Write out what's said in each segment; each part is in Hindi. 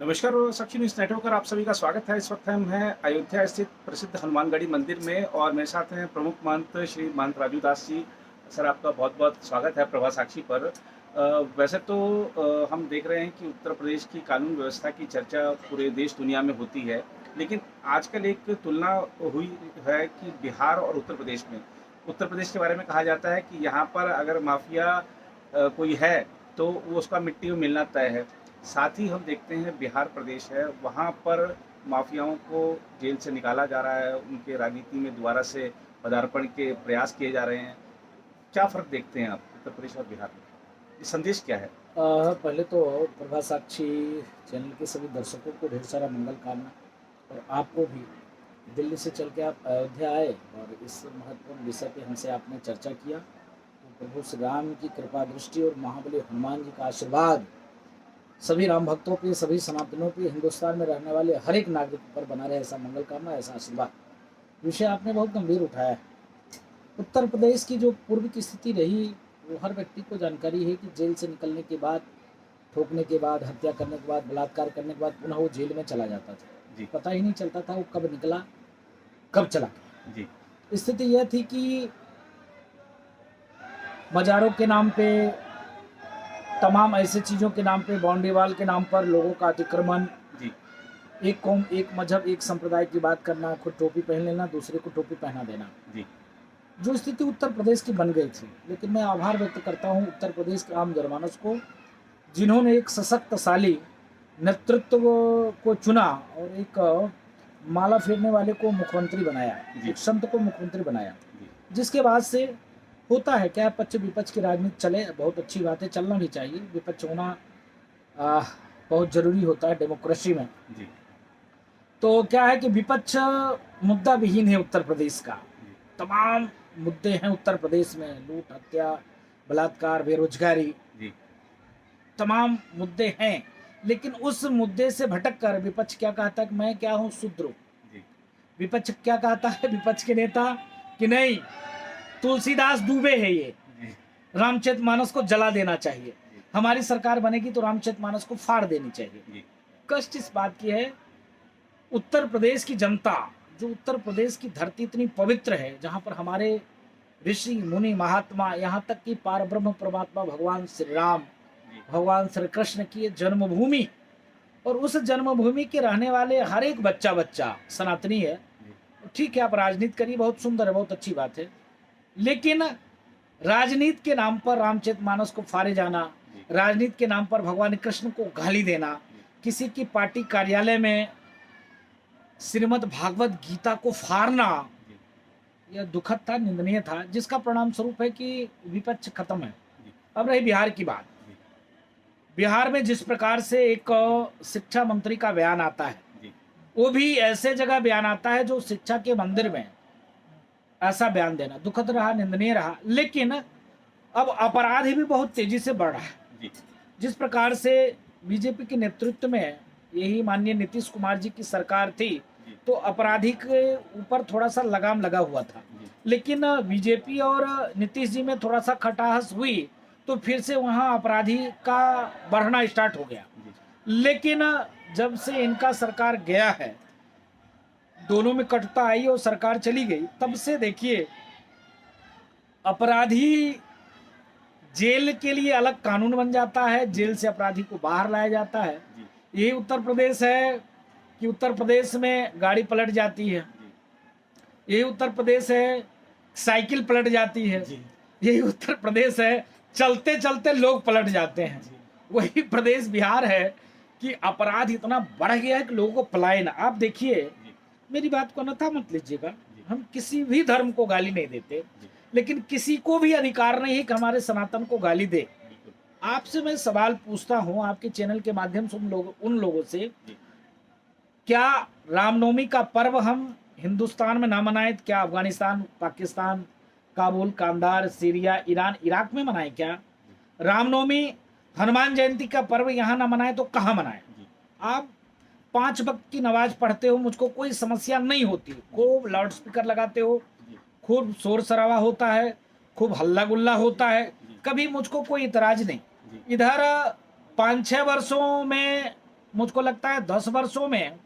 नमस्कार और साक्षी न्यूज़ नेटवर्क पर आप सभी का स्वागत है। इस वक्त हम हैं अयोध्या स्थित प्रसिद्ध हनुमानगढ़ी मंदिर में और मेरे साथ हैं प्रमुख महंत श्री महंत राजू दास जी। सर, आपका बहुत बहुत स्वागत है प्रभा साक्षी पर। वैसे तो हम देख रहे हैं कि उत्तर प्रदेश की कानून व्यवस्था की चर्चा पूरे देश दुनिया में होती है, लेकिन आजकल एक तुलना हुई है कि बिहार और उत्तर प्रदेश में, उत्तर प्रदेश के बारे में कहा जाता है कि यहाँ पर अगर माफिया कोई है तो वो उसका मिट्टी में मिलना तय है। साथ ही हम देखते हैं बिहार प्रदेश है, वहाँ पर माफियाओं को जेल से निकाला जा रहा है, उनके राजनीति में दोबारा से पदार्पण के प्रयास किए जा रहे हैं। क्या फ़र्क देखते हैं आप उत्तर प्रदेश और बिहार में? ये संदेश क्या है? पहले तो प्रभा साक्षी चैनल के सभी दर्शकों को ढेर सारा मंगल कामना, और आपको भी। दिल्ली से चल के आप अयोध्या आए और इस महत्वपूर्ण विषय पे हमसे आपने चर्चा किया, तो प्रभु श्री राम की कृपा दृष्टि और महाबली हनुमान जी का आशीर्वाद सभी राम भक्तों पे, सभी सनातनों पे, हिंदुस्तान में रहने वाले हर एक नागरिक पर बना रहे, ऐसा मंगल कामना, ऐसा आशीर्वाद। विषय आपने बहुत गंभीर उठाया है। उत्तर प्रदेश की जो पूर्व की स्थिति रही, वो हर व्यक्ति को जानकारी है कि जेल से निकलने के बाद, ठोकने के बाद, हत्या करने के बाद, बलात्कार करने के बाद पुनः वो जेल में चला जाता था। जी। पता ही नहीं चलता था वो कब निकला, कब चला गया। जी। स्थिति यह थी कि मज़ारों के नाम पे, तमाम ऐसे चीज़ों के नाम पे, बाउंड्री वाल के नाम पर लोगों का अतिक्रमण, जी। एक कौम, एक मजहब, एक संप्रदाय की बात करना, खुद टोपी पहन लेना, दूसरे को टोपी पहना देना, जी। जो स्थिति उत्तर प्रदेश की बन गई थी। लेकिन मैं आभार व्यक्त करता हूँ उत्तर प्रदेश के आम जनमानस को, जिन्होंने एक सशक्तशाली नेतृत्व को चुना और एक माला फेरने वाले को मुख्यमंत्री बनाया, एक संत को मुख्यमंत्री बनाया, जिसके बाद से होता है क्या, पक्ष विपक्ष की राजनीति चले, बहुत अच्छी बात है, चलना भी चाहिए, विपक्ष होना बहुत जरूरी होता है डेमोक्रेसी में। जी। तो क्या है कि विपक्ष मुद्दा विहीन है उत्तर प्रदेश का। तमाम मुद्दे हैं उत्तर प्रदेश में, लूट, हत्या, बलात्कार, बेरोजगारी, जी। तमाम मुद्दे हैं। लेकिन उस मुद्दे से भटक कर विपक्ष क्या कहता है कि मैं क्या हूँ, शूद्र। विपक्ष क्या कहता है, विपक्ष के नेता, कि नहीं, तुलसीदास डूबे है, ये रामचरितमानस को जला देना चाहिए, हमारी सरकार बनेगी तो रामचरितमानस को फाड़ देनी चाहिए। कष्ट इस बात की है, उत्तर प्रदेश की जनता, जो उत्तर प्रदेश की धरती इतनी पवित्र है, जहां पर हमारे ऋषि मुनि महात्मा, यहाँ तक कि पारब्रह्म परमात्मा भगवान श्री राम, भगवान श्री कृष्ण की जन्मभूमि, और उस जन्मभूमि के रहने वाले हर एक बच्चा सनातनी है। ठीक है, आप राजनीति करिए, बहुत सुंदर है, बहुत अच्छी बात है, लेकिन राजनीति के नाम पर रामचरितमानस को फाड़े जाना, राजनीति के नाम पर भगवान कृष्ण को गाली देना, किसी की पार्टी कार्यालय में श्रीमद् भागवत गीता को फाड़ना, यह दुखद था, निंदनीय था, जिसका परिणाम स्वरूप है कि विपक्ष खत्म है। अब रही बिहार की बात। बिहार में जिस प्रकार से एक शिक्षा मंत्री का बयान आता है, वो भी ऐसे जगह बयान आता है जो शिक्षा के मंदिर में, ऐसा बयान देना दुखद रहा, निंदनीय रहा। लेकिन अब अपराध भी बहुत तेजी से बढ़ रहा है। जिस प्रकार से बीजेपी के नेतृत्व में यही माननीय नीतीश कुमार जी की सरकार थी, तो अपराधी के ऊपर थोड़ा सा लगाम लगा हुआ था, लेकिन बीजेपी और नीतीश जी में थोड़ा सा खटाहस हुई, तो फिर से वहां अपराधी का बढ़ना स्टार्ट हो गया। लेकिन जब से इनका सरकार गया है, दोनों में कटुता आई और सरकार चली गई, तब से देखिए अपराधी जेल के लिए अलग कानून बन जाता है, जेल से अपराधी को बाहर लाया जाता है। यही उत्तर प्रदेश है कि उत्तर प्रदेश में गाड़ी पलट जाती है, यही उत्तर प्रदेश है साइकिल पलट जाती है, यही उत्तर प्रदेश है चलते चलते लोग पलट जाते हैं। वही प्रदेश बिहार है कि अपराध इतना बढ़ गया है कि लोगों को पलायन। आप देखिए, मेरी बात को अन्यथा मत लीजिएगा, हम किसी भी धर्म को गाली नहीं देते, लेकिन किसी को भी अधिकार नहीं है कि हमारे सनातन को गाली दे। आपसे मैं सवाल पूछता हूं आपके चैनल के माध्यम से उन लोगों से, क्या रामनवमी का पर्व हम हिंदुस्तान में ना मनाएं? क्या Afghanistan, Pakistan, Kabul, Kandahar, Syria, Iran, Iraq में मनाएं? क्या रामनवमी, हनुमान जयंती का पर्व यहाँ ना मनाएं तो कहाँ मनाएं? आप 5 वक्त की नमाज पढ़ते हो, मुझको कोई समस्या नहीं होती, खूब लाउड स्पीकर लगाते हो, खूब शोर शराबा होता है, खूब हल्ला गुल्ला होता है, कभी मुझको कोई इतराज नहीं। इधर 5-6 वर्षों में मुझको लगता है 10 वर्षों में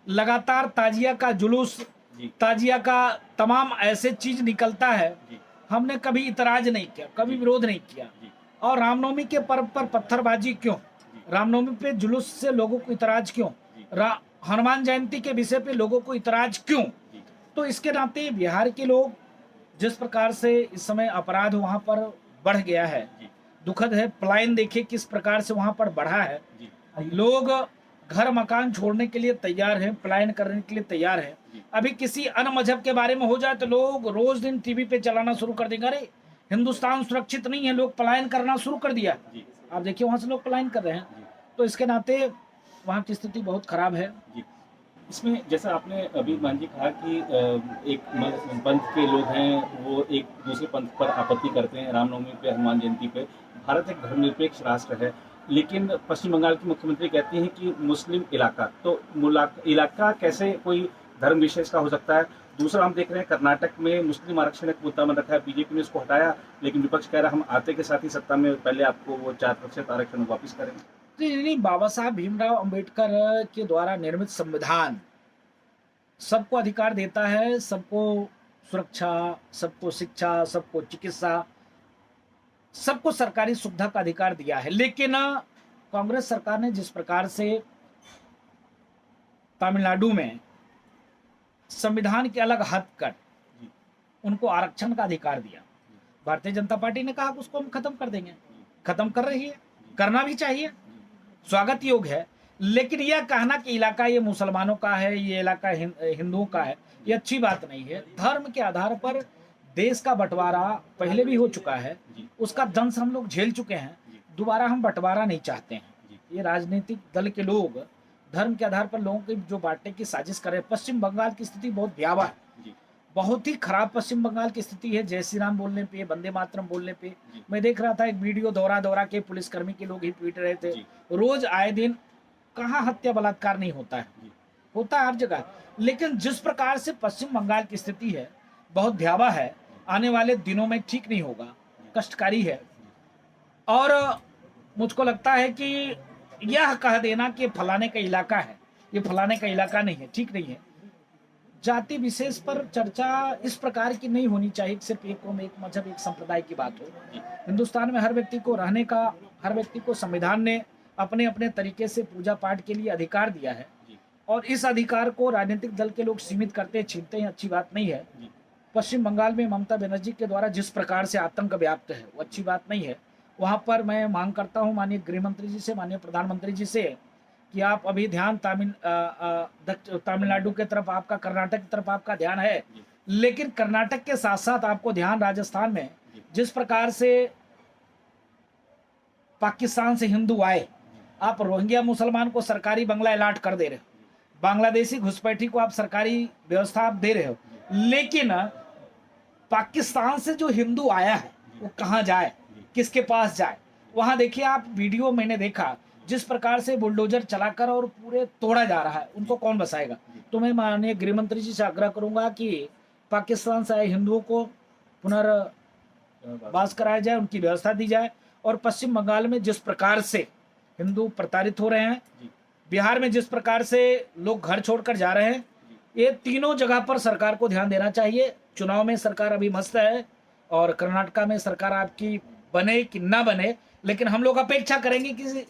लगातार ताजिया का जुलूस, जी ताजिया का तमाम ऐसे चीज निकलता है, जी हमने कभी इतराज नहीं किया, कभी जी विरोध नहीं किया। जी और रामनवमी के पर्व पर पत्थरबाजी क्यों, जी रामनवमी पे जुलूस से लोगों को इतराज क्यों, जी हनुमान जयंती के विषय पे लोगों को इतराज क्यों? जी तो इसके नाते बिहार के लोग जिस प्रकार से इस समय अपराध वहां पर बढ़ गया है, जी दुखद है। पलायन देखिए किस प्रकार से वहां पर बढ़ा है। जी लोग घर मकान छोड़ने के लिए तैयार हैं, पलायन करने के लिए तैयार हैं। जी अभी किसी अन्य मजहब के बारे में हो जाए तो लोग रोज दिन टीवी पे चलाना शुरू कर देंगे, अरे हिंदुस्तान सुरक्षित नहीं है, लोग पलायन करना शुरू कर दिया। जी आप देखिए वहां से लोग पलायन कर रहे हैं। जी तो इसके नाते वहां की स्थिति बहुत खराब है। जी। इसमें जैसा आपने अभी मान जी कहा कि एक पंथ के लोग हैं वो एक दूसरे पंथ पर आपत्ति करते हैं, रामनवमी पे, हनुमान जयंती पे। भारत एक धर्मनिरपेक्ष राष्ट्र है, लेकिन पश्चिम बंगाल की मुख्यमंत्री कहती हैं कि मुस्लिम इलाका, तो इलाका कैसे कोई धर्म विशेष का हो सकता है? दूसरा हम देख रहे हैं कर्नाटक में मुस्लिम आरक्षण एक मुद्दा बन रखा है, बीजेपी ने इसको हटाया, लेकिन विपक्ष कह रहा है हम आते के साथ ही सत्ता में पहले आपको वो 4% आरक्षण वापस करेंगे। नहीं, बाबा साहब भीमराव अंबेडकर के द्वारा निर्मित संविधान सबको अधिकार देता है, सबको सुरक्षा, सबको शिक्षा, सबको चिकित्सा, सबको सरकारी सुविधा का अधिकार दिया है। लेकिन कांग्रेस सरकार ने जिस प्रकार से तमिलनाडु में संविधान के अलग हद कर जी उनको आरक्षण का अधिकार दिया, भारतीय जनता पार्टी ने कहा कि उसको हम खत्म कर देंगे। खत्म कर रही है, करना भी चाहिए, स्वागत योग्य है। लेकिन यह कहना कि इलाका ये मुसलमानों का है, ये इलाका हिंदुओं का है, ये अच्छी बात नहीं है। धर्म के आधार पर देश का बंटवारा पहले भी हो चुका है, जी उसका दंश हम लोग झेल चुके हैं। जी दोबारा हम बंटवारा नहीं चाहते हैं। जी ये राजनीतिक दल के लोग धर्म के आधार पर लोगों की जो बांटने की साजिश कर रहे हैं। पश्चिम बंगाल की स्थिति बहुत भयावह है, जी बहुत ही खराब पश्चिम बंगाल की स्थिति है। जय श्री राम बोलने पे, वंदे मातरम बोलने पे, जी मैं देख रहा था एक वीडियो दोहरा दोहरा के पुलिसकर्मी के लोग ही पीट रहे थे। जी रोज आए दिन कहाँ हत्या बलात्कार नहीं होता है, जी होता है हर जगह। लेकिन जिस प्रकार से पश्चिम बंगाल की स्थिति है बहुत भयावह है, आने वाले दिनों में ठीक नहीं होगा, कष्टकारी है। और मुझको लगता है कि यह कह देना कि फलाने का इलाका है, ये फलाने का इलाका नहीं है, ठीक नहीं है। जाति विशेष पर चर्चा इस प्रकार की नहीं होनी चाहिए कि सिर्फ एक कौम, एक मजहब, एक संप्रदाय की बात हो। जी हिंदुस्तान में हर व्यक्ति को रहने का, हर व्यक्ति को संविधान ने अपने अपने तरीके से पूजा पाठ के लिए अधिकार दिया है। जी और इस अधिकार को राजनीतिक दल के लोग सीमित करते, छीनते हैं, अच्छी बात नहीं है। जी पश्चिम बंगाल में ममता बनर्जी के द्वारा जिस प्रकार से आतंक व्याप्त है वो अच्छी बात नहीं है। वहां पर मैं मांग करता हूं माननीय गृह मंत्री जी से, माननीय प्रधानमंत्री जी से कि आप अभी ध्यान तमिलनाडु की तरफ आपका, कर्नाटक की तरफ आपका ध्यान है, जी लेकिन कर्नाटक के साथ साथ आपको ध्यान राजस्थान में जी जिस प्रकार से पाकिस्तान से हिंदू आए, आप रोहिंग्या मुसलमान को सरकारी बंगला अलाट कर दे रहे हो, बांग्लादेशी घुसपैठी को आप सरकारी व्यवस्था आप दे रहे हो, लेकिन पाकिस्तान से जो हिंदू आया है वो कहाँ जाए, किसके पास जाए? वहां देखिए आप वीडियो मैंने देखा जिस प्रकार से बुलडोजर चलाकर और पूरे तोड़ा जा रहा है, उनको कौन बसाएगा? तो मैं माननीय गृह मंत्री जी से आग्रह करूंगा कि पाकिस्तान से आए हिंदुओं को पुनर्वास कराया जाए, उनकी व्यवस्था दी जाए। और पश्चिम बंगाल में जिस प्रकार से हिंदू प्रताड़ित हो रहे हैं, जी बिहार में जिस प्रकार से लोग घर छोड़कर जा रहे हैं, ये तीनों जगह पर सरकार को ध्यान देना चाहिए। चुनाव में सरकार अभी मस्त है और कर्नाटक में सरकार आपकी बने कि ना बने, लेकिन हम लोग अपेक्षा करेंगे कि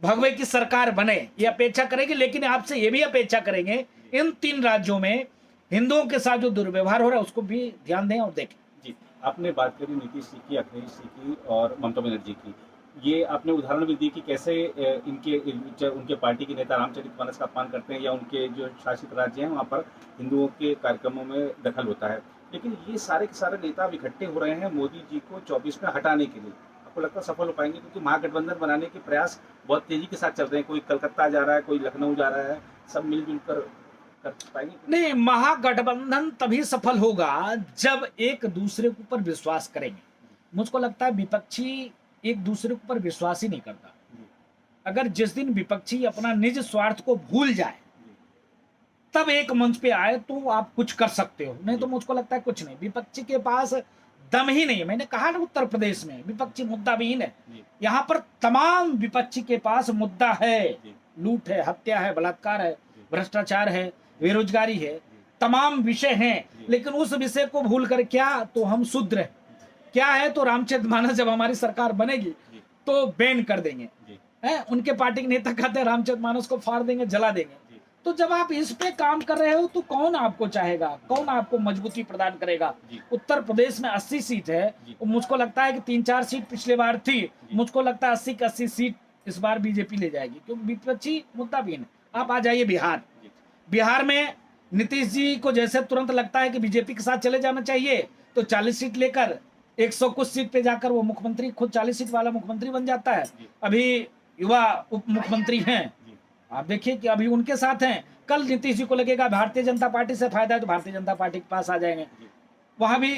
भगवे की सरकार बने, ये अपेक्षा करेंगे। लेकिन आपसे ये भी अपेक्षा करेंगे इन 3 राज्यों में हिंदुओं के साथ जो दुर्व्यवहार हो रहा है उसको भी ध्यान दें और देखें। जी। आपने बात करी नीतीश जी की, अखिलेश जी की और ममता बनर्जी की। ये आपने उदाहरण भी दी कि कैसे उनके पार्टी के नेता रामचरितमानस का अपमान करते हैं या उनके जो शासित राज्य हैं वहाँ पर हिंदुओं के कार्यक्रमों में दखल होता है। लेकिन ये सारे के सारे नेता अब इकट्ठे हो रहे हैं मोदी जी को 24 में हटाने के लिए। आपको लगता है सफल हो पाएंगे? क्योंकि महागठबंधन बनाने के प्रयास बहुत तेजी के साथ चल रहे हैं, कोई कलकत्ता जा रहा है, कोई लखनऊ जा रहा है, सब मिलजुल कर पाएंगे? नहीं, महागठबंधन तभी सफल होगा जब एक दूसरे के ऊपर विश्वास करेंगे। मुझको लगता है विपक्षी एक दूसरे के ऊपर विश्वास ही नहीं करता। अगर जिस दिन विपक्षी अपना निज स्वार्थ को भूल जाए तब एक मंच पे आए तो आप कुछ कर सकते हो, नहीं तो मुझको लगता है कुछ नहीं। विपक्षी के पास दम ही नहीं है। मैंने कहा ना उत्तर प्रदेश में विपक्षी मुद्दा विहीन है। जी। यहाँ पर तमाम विपक्षी के पास मुद्दा है, जी। लूट है, हत्या है, बलात्कार है, जी। भ्रष्टाचार है, बेरोजगारी है, तमाम विषय हैं। जी। लेकिन उस विषय को भूल कर क्या तो हम शूद्र हैं, क्या है तो रामचरितमानस जब हमारी सरकार बनेगी जी। तो बैन कर देंगे। जी। है उनके पार्टी के नेता कहते हैं रामचरितमानस को फाड़ देंगे, जला देंगे। जी। तो जब आप इस पे काम कर रहे हो तो कौन आपको चाहेगा, कौन आपको मजबूती प्रदान करेगा। जी। उत्तर प्रदेश में 80 सीट है, जी। मुझको लगता है कि 3-4 सीट पिछले बार थी, मुझको लगता है 80 की 80 सीट इस बार बीजेपी ले जाएगी, क्योंकि विपक्षी मुद्दा भी है। आप आ जाइए बिहार, बिहार में नीतीश जी को जैसे तुरंत लगता है कि बीजेपी के साथ चले जाना चाहिए तो 40 सीट लेकर 100 कुछ सीट पे जाकर वो मुख्यमंत्री, खुद 40 सीट वाला मुख्यमंत्री बन जाता है। अभी युवा उप मुख्यमंत्री हैं, आप देखिए कि अभी उनके साथ हैं। कल नीतीश जी को लगेगा भारतीय जनता पार्टी से फायदा है तो भारतीय जनता पार्टी के पास आ जाएंगे, वहां भी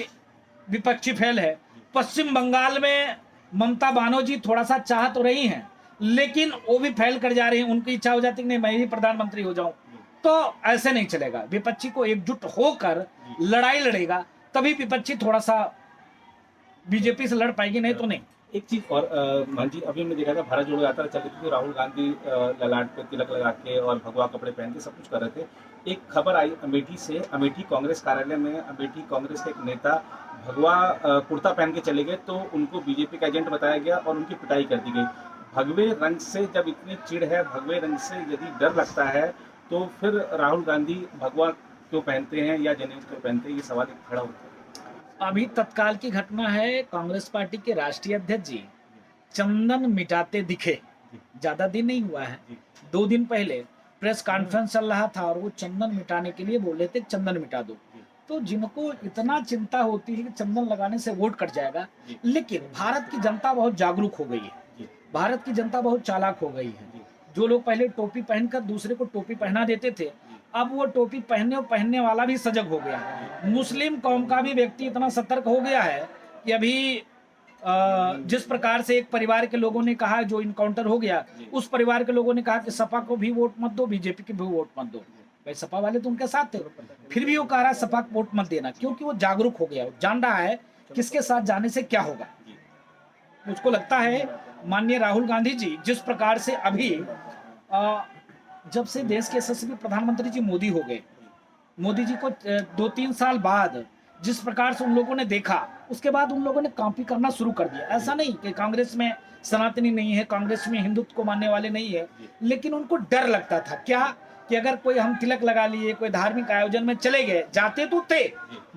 विपक्षी फैल है। पश्चिम बंगाल में ममता बनर्जी थोड़ा सा चाह तो रही हैं, लेकिन वो भी फैल कर जा रही हैं। उनकी इच्छा हो जाती है कि नहीं मैं ही प्रधानमंत्री हो जाऊं, तो ऐसे नहीं चलेगा। विपक्षी को एकजुट होकर लड़ाई लड़ेगा तभी विपक्षी थोड़ा सा बीजेपी से लड़ पाएगी, नहीं तो नहीं। एक चीज और मान जी, अभी हमने देखा था भारत जोड़ो यात्रा चल रही थी, तो राहुल गांधी ललाट पे तिलक लगा के और भगवा कपड़े पहन के सब कुछ कर रहे थे। एक खबर आई अमेठी से, अमेठी कांग्रेस कार्यालय में अमेठी कांग्रेस के एक नेता भगवा कुर्ता पहन के चले गए, तो उनको बीजेपी का एजेंट बताया गया और उनकी पिटाई कर दी गई। भगवे रंग से जब इतनी चिढ़ है, भगवे रंग से यदि डर लगता है, तो फिर राहुल गांधी भगवा क्यों पहनते हैं या जनेऊ क्यों पहनते हैं, ये सवाल एक खड़ा होता है। अभी तत्काल की घटना है, कांग्रेस पार्टी के राष्ट्रीय अध्यक्ष जी चंदन मिटाते दिखे, ज्यादा दिन नहीं हुआ है, 2 दिन पहले प्रेस कॉन्फ्रेंस चल रहा था और वो चंदन मिटाने के लिए बोले थे चंदन मिटा दो। तो जिनको इतना चिंता होती है कि चंदन लगाने से वोट कट जाएगा, लेकिन भारत की जनता बहुत जागरूक हो गई है, भारत की जनता बहुत चालाक हो गई है। जो लोग पहले टोपी पहनकर दूसरे को टोपी पहना देते थे, अब वो टोपी पहनने वाला भी सजग हो गया है। मुस्लिम कौम का भी व्यक्ति इतना सतर्क हो गया है कि अभी जिस प्रकार से एक परिवार के लोगों ने कहा, जो इनकाउंटर हो गया, उस परिवार के लोगों ने कहा कि सपा को भी वोट मत दो, बीजेपी को भी वोट मत दो। भाई सपा वाले तो उनके साथ थे, फिर भी वो कह रहा है सपा को वोट मत देना, क्योंकि वो जागरूक हो गया, जान रहा है किसके साथ जाने से क्या होगा। मुझको लगता है माननीय राहुल गांधी जी जिस प्रकार से अभी जब से देश के यशस्वी प्रधानमंत्री जी मोदी हो गए, मोदी जी को 2-3 साल बाद जिस प्रकार से उन लोगों ने देखा, उसके बाद उन लोगों ने कॉपी करना शुरू कर दिया। ऐसा नहीं कि कांग्रेस में सनातनी नहीं है, कांग्रेस में हिंदुत्व को मानने वाले नहीं है, लेकिन उनको डर लगता था क्या कि अगर कोई हम तिलक लगा लिए, कोई धार्मिक आयोजन में चले गए, जाते तो थे,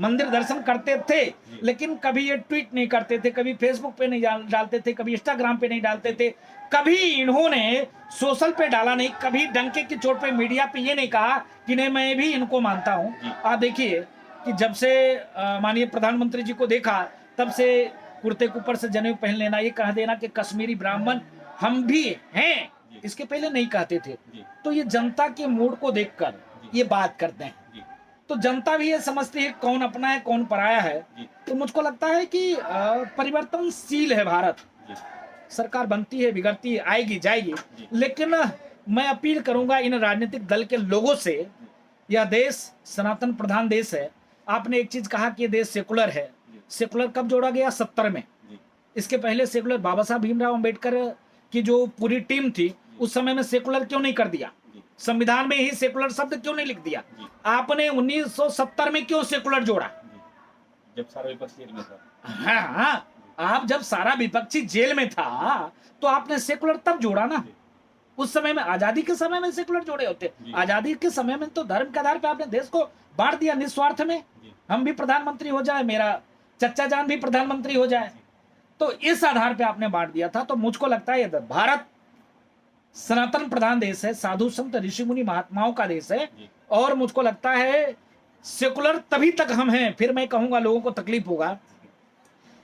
मंदिर दर्शन करते थे, लेकिन कभी ये ट्वीट नहीं करते थे, कभी फेसबुक पे नहीं डालते थे, कभी इंस्टाग्राम पे नहीं डालते थे, कभी इन्होंने सोशल पे डाला नहीं, कभी डंके की चोट पे मीडिया पे ये नहीं कहा कि नहीं मैं भी इनको मानता हूँ। आप देखिए कि जब से माननीय प्रधानमंत्री जी को देखा, तब से कुर्ते के ऊपर से जनेऊ पहन लेना, ये कह देना कि कश्मीरी ब्राह्मण हम भी हैं, इसके पहले नहीं कहते थे। तो ये जनता के मूड को देखकर ये बात करते हैं, तो जनता भी ये समझती है कौन अपना है कौन पराया है। तो मुझको लगता है कि परिवर्तनशील है भारत, सरकार बनती है, बिगड़ती है, आएगी जाएगी, लेकिन मैं अपील करूंगा इन राजनीतिक दल के लोगों से, यह देश सनातन प्रधान देश है। आपने एक चीज कहा कि ये देश सेकुलर है, सेकुलर कब जोड़ा गया? 70 में। इसके पहले सेकुलर बाबा साहब भीमराव अंबेडकर की जो पूरी टीम थी, उस समय में सेकुलर क्यों नहीं कर दिया? संविधान में ही सेकुलर शब्द क्यों नहीं लिख दिया? आपने 1970 में क्यों सेकुलर जोड़ा? जब सारा विपक्ष जेल में था। हाँ, आप जब सारा विपक्षी जेल में था तो आपने सेकुलर तब जोड़ा ना। उस समय में, आजादी के समय में सेकुलर जोड़े होते। आजादी के समय में तो धर्म के आधार पर आपने देश को बांट दिया निस्वार्थ में, हम भी प्रधानमंत्री हो जाए, मेरा चच्चा जान भी प्रधानमंत्री हो जाए, तो इस आधार पे आपने बांट दिया था। तो मुझको लगता है भारत सनातन प्रधान देश है, साधु संत ऋषि मुनि महात्माओं का देश है, और मुझको लगता है सेकुलर तभी तक हम हैं, फिर मैं कहूंगा लोगों को तकलीफ होगा,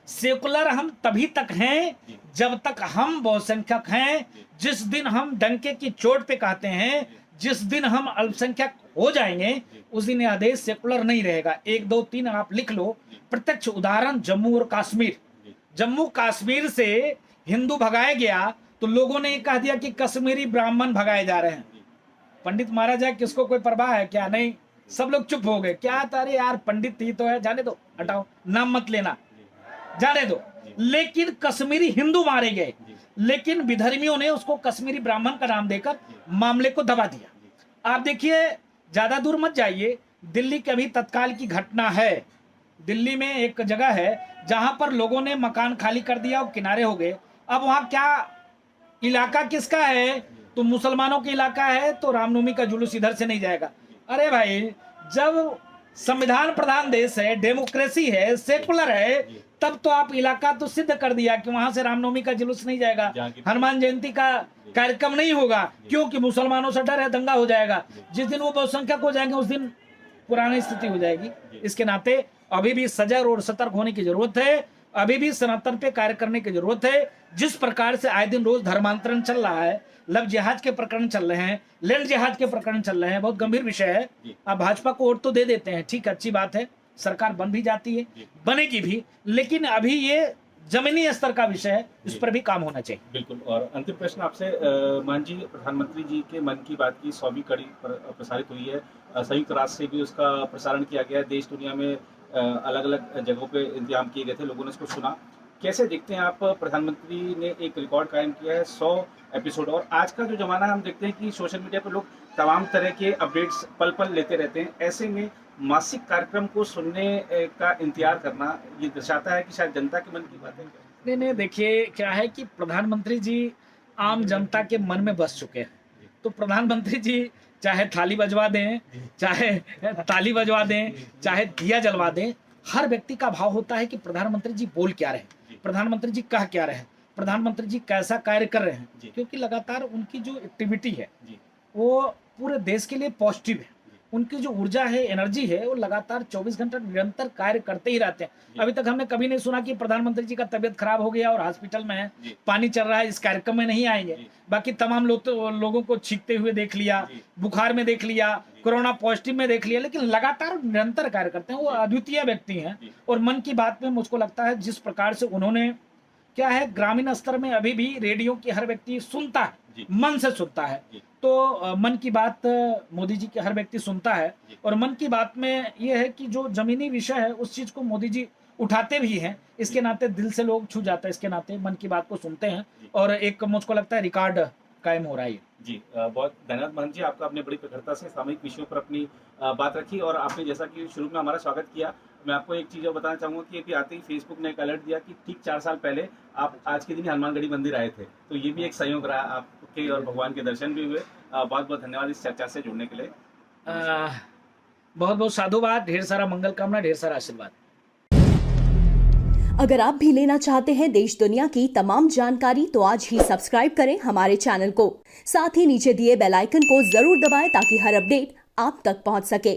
सेकुलर हम तभी तक हैं जब तक हम बहुसंख्यक हैं। जिस दिन हम डंके की चोट पे कहते हैं, जिस दिन हम अल्पसंख्यक हो जाएंगे, उस दिन यह देश सेकुलर नहीं रहेगा। 1, 2, 3 आप लिख लो। प्रत्यक्ष उदाहरण जम्मू और कश्मीर। जम्मू कश्मीर से हिंदू भगाया गया तो लोगों ने कह दिया कि कश्मीरी ब्राह्मण भगाए जा रहे हैं। पंडित मारा जाए, किसको कोई परवाह है क्या? नहीं, सब लोग चुप हो गए। क्या? अरे यार पंडित ही तो है, जाने दो, हटाओ, नाम मत लेना। जाने दो, लेकिन कश्मीरी हिंदू मारे गए, लेकिन विधर्मियों ने उसको कश्मीरी ब्राह्मण का नाम देकर मामले को दबा दिया। आप देखिए, ज्यादा दूर मत जाइए, दिल्ली की अभी तत्काल की घटना है। दिल्ली में एक जगह है जहां पर लोगों ने मकान खाली कर दिया और किनारे हो गए। अब वहां क्या इलाका किसका है? तो मुसलमानों का इलाका है, तो रामनवमी का जुलूस इधर से नहीं जाएगा। अरे भाई, जब संविधान प्रधान देश है, डेमोक्रेसी है, सेकुलर है, तब तो आप इलाका तो सिद्ध कर दिया कि वहां से रामनवमी का जुलूस नहीं जाएगा, हनुमान जयंती का कार्यक्रम नहीं होगा, क्योंकि मुसलमानों से डर है दंगा हो जाएगा। जिस दिन वो बहुसंख्यक हो जाएंगे उस दिन पुरानी स्थिति हो जाएगी। इसके नाते अभी भी सजग और सतर्क होने की जरूरत है, अभी भी सनातन पे कार्य करने की जरूरत है। जिस प्रकार से आए दिन रोज धर्मांतरण चल रहा है, लव जिहाद के प्रकरण चल रहे हैं, लैंड जिहाद के प्रकरण चल रहे हैं, बहुत गंभीर विषय है। आप भाजपा को वोट तो दे देते हैं, ठीक, अच्छी बात है, सरकार बन भी जाती है, बनेगी भी, लेकिन अभी ये जमीनी स्तर का विषय है, इस पर भी काम होना चाहिए। बिल्कुल। और अंतिम प्रश्न आपसे, मान जी, प्रधानमंत्री जी के मन की बात की 100वीं कड़ी प्रसारित हुई है, संयुक्त राष्ट्र से भी उसका प्रसारण किया गया है, देश दुनिया में अलग अलग जगहों पे इंतजाम किए गए थे, लोगों ने इसको सुना। कैसे देखते हैं आप, प्रधानमंत्री ने एक रिकॉर्ड कायम किया है 100 एपिसोड, और आज का जो जमाना है हम देखते हैं कि सोशल मीडिया पर लोग तमाम तरह के अपडेट्स पल पल लेते रहते हैं, ऐसे में मासिक कार्यक्रम को सुनने का इंतजार करना ये दर्शाता है कि शायद जनता के मन की बात है। नहीं, देखिए क्या है कि प्रधानमंत्री जी आम जनता के मन में बस चुके हैं। तो प्रधानमंत्री जी चाहे थाली बजवा दें, चाहे ताली बजवा दें, चाहे दिया जलवा दें, हर व्यक्ति का भाव होता है कि प्रधानमंत्री जी बोल क्या रहे, प्रधानमंत्री जी कह क्या रहे, प्रधानमंत्री जी कैसा कार्य कर रहे हैं, क्योंकि लगातार उनकी जो एक्टिविटी है वो पूरे देश के लिए पॉजिटिव है। उनकी जो ऊर्जा है, एनर्जी है, वो लगातार 24 घंटा निरंतर कार्य करते ही रहते हैं। अभी तक हमने कभी नहीं सुना कि प्रधानमंत्री जी का तबीयत खराब हो गया और हॉस्पिटल में है, पानी चल रहा है, इस कार्यक्रम में नहीं आएंगे। बाकी तमाम लोगों को छींकते हुए देख लिया, बुखार में देख लिया, कोरोना पॉजिटिव में देख लिया, लेकिन लगातार निरंतर कार्य करते हैं। वो अद्वितीय व्यक्ति हैं। और मन की बात में मुझको लगता है जिस प्रकार से उन्होंने, क्या है, ग्रामीण स्तर में अभी भी रेडियो की हर व्यक्ति सुनता है, मन से सुनता है। तो मन की बात मोदी जी के हर व्यक्ति सुनता है, और मन की बात में ये है कि जो जमीनी विषय है उस चीज को मोदी जी उठाते भी हैं, इसके नाते दिल से लोग छू जाता है, इसके नाते मन की बात को सुनते हैं, और एक मुझको लगता है रिकॉर्ड कायम हो रहा है। जी, बहुत धन्यवाद महंत जी, आपका अपने बड़ी प्रखरता से सामयिक विषयों पर अपनी बात रखी, और आपने जैसा कि शुरू में हमारा स्वागत किया। मैं आपको एक चीज़ और बताना चाहूँगा कि अभी आते ही फेसबुक ने एक अलर्ट दिया कि ठीक 4 साल पहले आप आज के दिन हनुमानगढ़ी मंदिर आए थे, तो ये भी एक संयोग रहा आपके, और भगवान के दर्शन भी हुए। बहुत बहुत धन्यवाद इस चर्चा से जुड़ने के लिए। बहुत बहुत साधुवाद, ढेर सारा मंगल कामना, ढेर सारा आशीर्वाद। अगर आप भी लेना चाहते हैं देश दुनिया की तमाम जानकारी, तो आज ही सब्सक्राइब करें हमारे चैनल को। साथ ही नीचे दिए बेल आइकन को जरूर दबाएं ताकि हर अपडेट आप तक पहुंच सके।